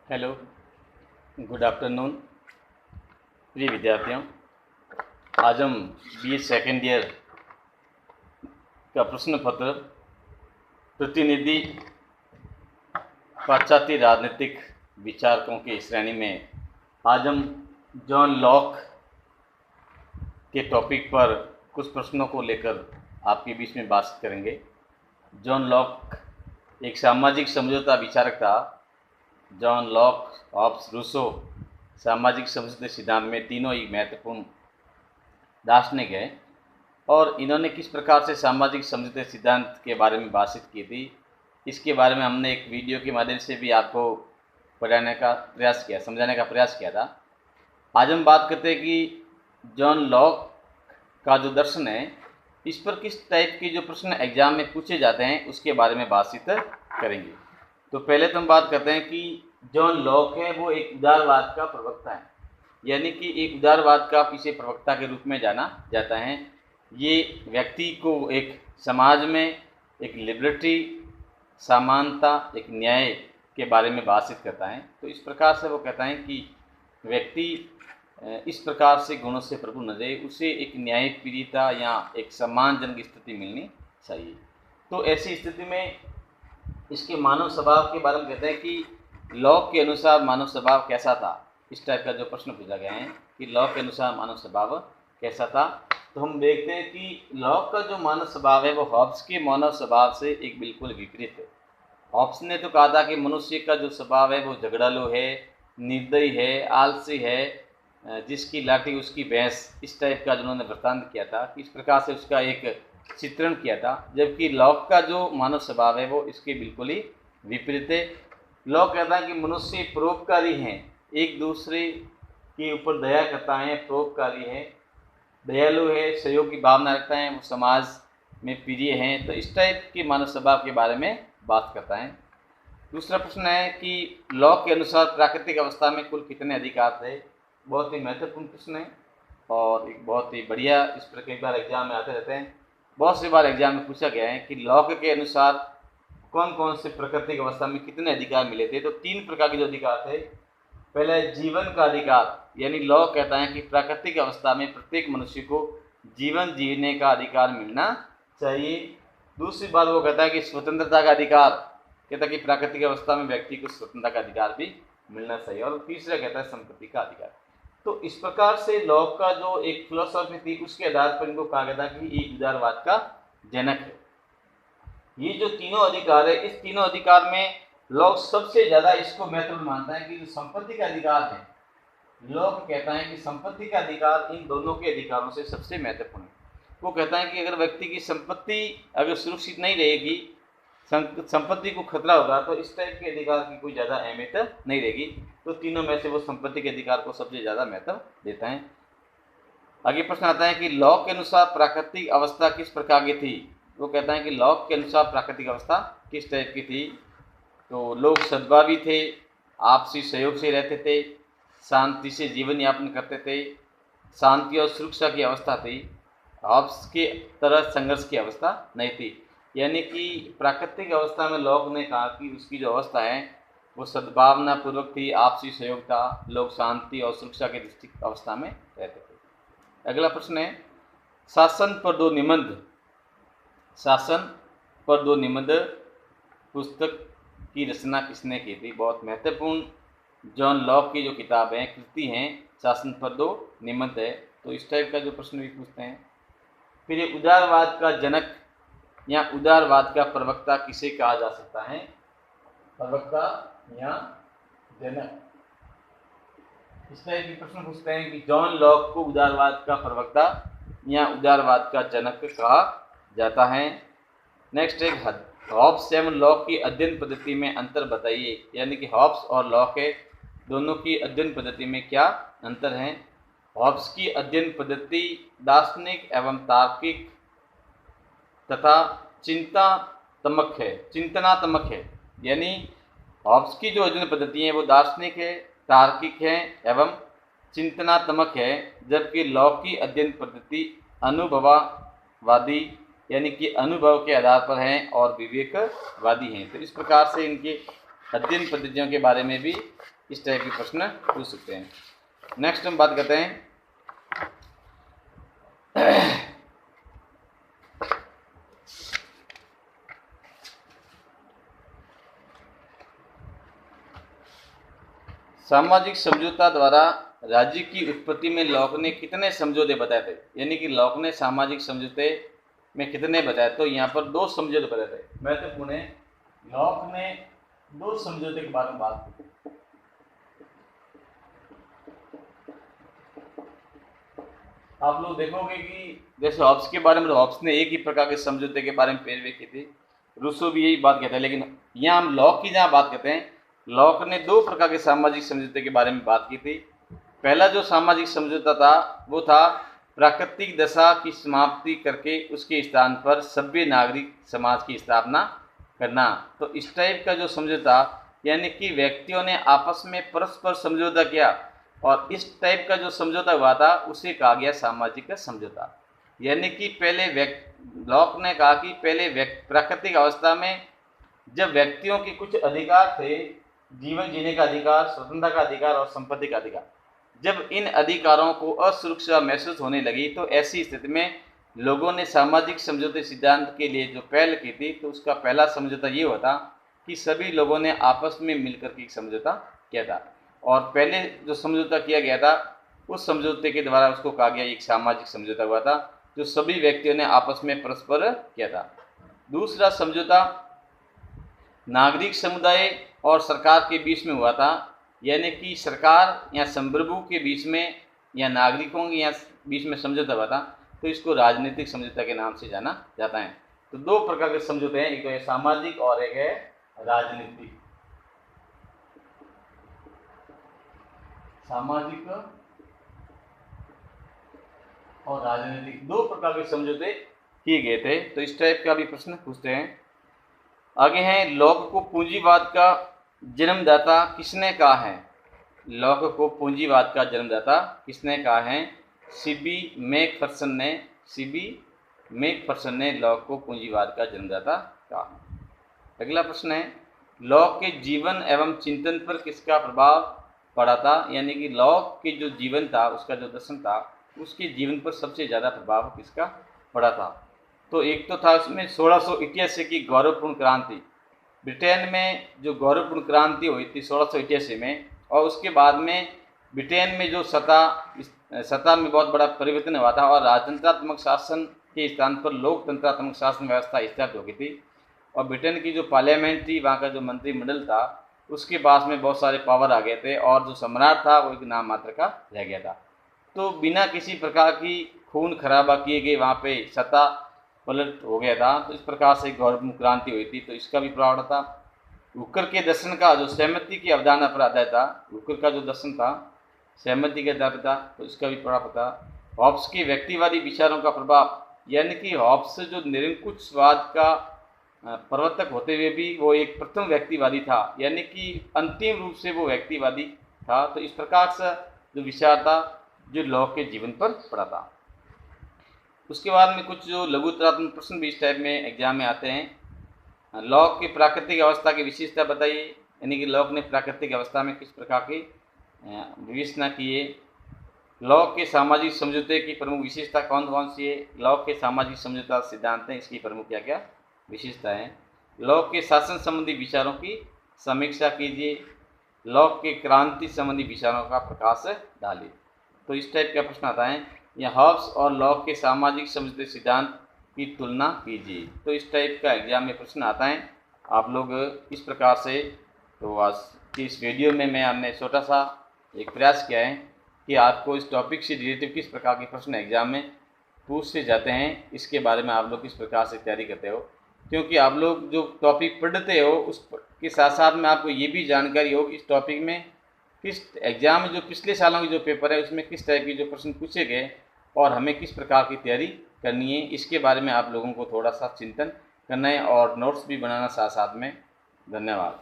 Hello, good afternoon प्रिय विद्यार्थियों। आज हम BA सेकेंड ईयर का प्रश्न पत्र प्रतिनिधि पाश्चात्य राजनीतिक विचारकों की श्रेणी में आज हम जॉन लॉक के टॉपिक पर कुछ प्रश्नों को लेकर आपके बीच में बात करेंगे। जॉन लॉक एक सामाजिक समझौता विचारक था। जॉन लॉक, हॉब्स, रूसो सामाजिक समझौते सिद्धांत में तीनों ही महत्वपूर्ण दार्शनिक हैं और इन्होंने किस प्रकार से सामाजिक समझौते सिद्धांत के बारे में बातचीत की थी, इसके बारे में हमने एक वीडियो के माध्यम से भी आपको समझाने का प्रयास किया था। आज हम बात करते हैं कि जॉन लॉक का जो दर्शन है, इस पर किस टाइप के जो प्रश्न एग्जाम में पूछे जाते हैं उसके बारे में बातचीत करेंगे। तो पहले तो हम बात करते हैं कि जॉन लॉक है वो एक उदारवाद का प्रवक्ता है, यानी कि एक उदारवाद का इसे प्रवक्ता के रूप में जाना जाता है। ये व्यक्ति को एक समाज में एक लिबर्टी, समानता, एक न्याय के बारे में बातचीत करता है। तो इस प्रकार से वो कहता है कि व्यक्ति इस प्रकार से गुणों से प्रभु न जाए, उसे एक न्यायप्रियता या एक सम्मानजनक स्थिति मिलनी चाहिए। तो ऐसी स्थिति में इसके मानव स्वभाव के बारे में कहते हैं कि लॉक के अनुसार मानव स्वभाव कैसा था। इस टाइप का जो प्रश्न पूछा गया है कि लॉक के अनुसार मानव स्वभाव कैसा था, तो हम देखते हैं कि लॉक का जो मानव स्वभाव है वो हॉब्स के मानव स्वभाव से एक बिल्कुल विपरीत है। हॉब्स ने तो कहा था कि मनुष्य का जो स्वभाव है वो झगड़ालू है, निर्दयी है, आलसी है, जिसकी लाठी उसकी भैंस, इस टाइप का जिन्होंने वृत्तांत किया था कि इस प्रकार से उसका एक चित्रण किया था। जबकि लॉक का जो मानव स्वभाव है वो इसके बिल्कुल ही विपरीत है। लॉक कहता है कि मनुष्य परोपकारी हैं, एक दूसरे के ऊपर दया करता है, परोपकारी है, दयालु है, सहयोग की भावना रखता है, वो समाज में प्रिय हैं। तो इस टाइप के मानव स्वभाव के बारे में बात करता है। दूसरा प्रश्न है कि लॉक के अनुसार प्राकृतिक अवस्था में कुल कितने अधिकार थे। बहुत ही महत्वपूर्ण प्रश्न है और एक बहुत ही बढ़िया, इस पर कई बार एग्जाम में आते रहते हैं। बहुत सी बार एग्जाम में पूछा गया है कि लॉक के अनुसार कौन कौन से प्राकृतिक अवस्था में कितने अधिकार मिले थे। तो 3 प्रकार के जो अधिकार थे। पहला है जीवन का अधिकार, यानी लॉक कहता है कि प्राकृतिक अवस्था में प्रत्येक मनुष्य को जीवन जीने का अधिकार मिलना चाहिए। दूसरी बात वो कहता है कि स्वतंत्रता का अधिकार, कहता है कि प्राकृतिक अवस्था में व्यक्ति को स्वतंत्रता का अधिकार भी मिलना चाहिए। और तीसरा कहता है संपत्ति का अधिकार। तो इस प्रकार से लॉक का जो एक फिलोसॉफी थी उसके आधार पर इनको कहा गया था कि ये उदारवाद का जनक है। ये जो तीनों अधिकार है, इस तीनों अधिकार में लॉक सबसे ज्यादा इसको महत्वपूर्ण मानता है कि जो संपत्ति का अधिकार है, लॉक कहता है कि संपत्ति का अधिकार इन दोनों के अधिकारों से सबसे महत्वपूर्ण है। वो कहता है कि अगर व्यक्ति की संपत्ति अगर सुरक्षित नहीं रहेगी, संपत्ति को खतरा होगा, तो इस टाइप के अधिकार की कोई ज़्यादा अहमियत नहीं रहेगी। तो तीनों में से वो संपत्ति के अधिकार को सबसे ज़्यादा महत्व देता है। आगे प्रश्न आता है कि लॉक के अनुसार प्राकृतिक अवस्था किस प्रकार की थी। वो कहता है कि लॉक के अनुसार प्राकृतिक अवस्था किस टाइप की थी। तो लोग सद्भावी थे, आपसी सहयोग से रहते थे, शांति से जीवन यापन करते थे, शांति और सुरक्षा की अवस्था थी। हॉब्स के तरह संघर्ष की अवस्था नहीं थी। यानी कि प्राकृतिक अवस्था में लॉक ने कहा कि उसकी जो अवस्था है वो सद्भावना पूर्वक थी, आपसी सहयोग था, लोग शांति और सुरक्षा की दृष्टि अवस्था में रहते थे। अगला प्रश्न है शासन पर 2 निबंध। शासन पर 2 निबंध पुस्तक की रचना किसने की थी। बहुत महत्वपूर्ण जॉन लॉक की जो किताब है, कृति हैं, शासन पर 2 निबंध है। तो इस टाइप का जो प्रश्न भी पूछते हैं। फिर ये उदारवाद का जनक या उदारवाद का प्रवक्ता किसे कहा जा सकता है। प्रवक्ता या जनक, इस तरह के प्रश्न पूछते हैं कि जॉन लॉक को उदारवाद का प्रवक्ता या उदारवाद का जनक कहा जाता है। नेक्स्ट एक हॉब्स एवं लॉक की अध्ययन पद्धति में अंतर बताइए, यानी कि हॉब्स और लॉक के दोनों की अध्ययन पद्धति में क्या अंतर है। हॉब्स की अध्ययन पद्धति दार्शनिक एवं तार्किक तथा चिंतनात्मक है। यानी हॉब्स की जो अध्ययन पद्धति है वो दार्शनिक है, तार्किक है एवं चिंतनात्मक है, जबकि लॉक की अध्ययन पद्धति अनुभववादी, यानी कि अनुभव के आधार पर है और विवेकवादी हैं। तो इस प्रकार से इनके अध्ययन पद्धतियों के बारे में भी इस टाइप के प्रश्न पूछ सकते हैं। नेक्स्ट हम बात करते हैं सामाजिक समझौता द्वारा राज्य की उत्पत्ति में लॉक ने कितने समझौते बताए थे, यानी कि लॉक ने सामाजिक समझौते में कितने बताए। तो यहाँ पर 2 समझौते बताए थे महत्वपूर्ण है। लॉक ने 2 समझौते के बारे में बात की। आप लोग देखोगे कि जैसे हॉब्स के बारे में, हॉब्स ने एक ही प्रकार के समझौते के बारे में पेशवे की थी, रूसो भी यही बात कहता है। लेकिन यहाँ हम लॉक की जहाँ बात करते हैं, लॉक ने 2 प्रकार के सामाजिक समझौते के बारे में बात की थी। पहला जो सामाजिक समझौता था वो था प्राकृतिक दशा की समाप्ति करके उसके स्थान पर सभ्य नागरिक समाज की स्थापना करना। तो इस टाइप का जो समझौता, यानी कि व्यक्तियों ने आपस में परस्पर समझौता किया, और इस टाइप का जो समझौता हुआ था उसे कहा गया सामाजिक समझौता। यानी कि पहले लॉक ने कहा कि पहले प्राकृतिक अवस्था में जब व्यक्तियों के कुछ अधिकार थे, जीवन जीने का अधिकार, स्वतंत्रता का अधिकार और संपत्ति का अधिकार, जब इन अधिकारों को असुरक्षा महसूस होने लगी तो ऐसी स्थिति में लोगों ने सामाजिक समझौते सिद्धांत के लिए जो पहल की थी, तो उसका पहला समझौता ये हुआ था कि सभी लोगों ने आपस में मिलकर के एक समझौता किया था। और पहले जो समझौता किया गया था उस समझौते के द्वारा उसको कहा गया एक सामाजिक समझौता हुआ था, जो सभी व्यक्तियों ने आपस में परस्पर किया था। दूसरा समझौता नागरिक समुदाय और सरकार के बीच में हुआ था, यानी कि सरकार या संप्रभु के बीच में या नागरिकों के बीच में समझौता हुआ था, तो इसको राजनीतिक समझौता के नाम से जाना जाता है। तो 2 प्रकार के समझौते हैं, एक तो है सामाजिक और एक है राजनीतिक। सामाजिक और राजनीतिक 2 प्रकार के समझौते किए गए थे। तो इस टाइप का भी प्रश्न पूछते हैं। आगे हैं, लॉक को पूंजीवाद का जन्मदाता किसने कहा है। लॉक को पूंजीवाद का जन्मदाता किसने कहा है। सीबी मैकफर्सन ने लॉक को पूंजीवाद का जन्मदाता कहा। अगला प्रश्न है, लॉक के जीवन एवं चिंतन पर किसका प्रभाव पड़ा था, यानी कि लॉक के जो जीवन था, उसका जो दर्शन था, उसके जीवन पर सबसे ज़्यादा प्रभाव किसका पड़ा था। तो एक तो था उसमें 1688 की गौरवपूर्ण क्रांति, ब्रिटेन में जो गौरवपूर्ण क्रांति हुई थी 1688 में, और उसके बाद में ब्रिटेन में जो सत्ता में बहुत बड़ा परिवर्तन हुआ था, और राजतंत्रात्मक शासन के स्थान पर लोकतंत्रात्मक शासन व्यवस्था स्थापित हो गई थी। और ब्रिटेन की जो पार्लियामेंट थी, वहाँ का जो मंत्रिमंडल था, उसके पास में बहुत सारे पावर आ गए थे, और जो सम्राट था वो एक नाम मात्र का रह गया था। तो बिना किसी प्रकार की खून खराबा किए गए वहाँ पे सत्ता पलट हो गया था। तो इस प्रकार से गौरवपूर्ण क्रांति हुई थी, तो इसका भी प्रभाव था। हुकर के दर्शन का जो सहमति की अवधारणा पर आधारित था, हुकर का जो दर्शन था सहमति के आधार पर था, तो इसका भी प्रभाव था। हॉब्स के व्यक्तिवादी विचारों का प्रभाव, यानी कि हॉब्स जो निरंकुशवाद का प्रवर्तक होते हुए भी वो एक प्रथम व्यक्तिवादी था, यानी कि अंतिम रूप से वो व्यक्तिवादी था। तो इस प्रकार से जो विचार था जो लॉक के जीवन पर पड़ा था। उसके बाद में कुछ जो लघुतरात्मक प्रश्न भी इस टाइप में एग्जाम में आते हैं। लॉक की प्राकृतिक अवस्था की विशेषता बताइए, यानी कि लॉक ने प्राकृतिक अवस्था में किस प्रकार की विवेचना की है। लॉक के सामाजिक समझौते की प्रमुख विशेषता कौन कौन सी है। लॉक के सामाजिक समझौता सिद्धांत हैं, इसकी प्रमुख क्या क्या विशेषता है। लॉक के शासन संबंधी विचारों की समीक्षा कीजिए। लॉक के क्रांति संबंधी विचारों का प्रकाश डालिए। तो इस टाइप का प्रश्न आता है, या हॉब्स और लॉक के सामाजिक समझौते सिद्धांत की तुलना कीजिए। तो इस टाइप का एग्जाम में प्रश्न आता है। आप लोग इस प्रकार से, तो आज की इस वीडियो में मैं हमने छोटा सा एक प्रयास किया है कि आपको इस टॉपिक से रिलेटिव किस प्रकार के प्रश्न एग्जाम में पूछ से जाते हैं, इसके बारे में आप लोग किस प्रकार से तैयारी करते हो। क्योंकि आप लोग जो टॉपिक पढ़ते हो उसके साथ साथ में आपको ये भी जानकारी हो कि इस टॉपिक में किस एग्जाम में जो पिछले सालों के जो पेपर है उसमें किस टाइप के जो प्रश्न पूछे गए और हमें किस प्रकार की तैयारी करनी है, इसके बारे में आप लोगों को थोड़ा सा चिंतन करना है और नोट्स भी बनाना साथ साथ में। धन्यवाद।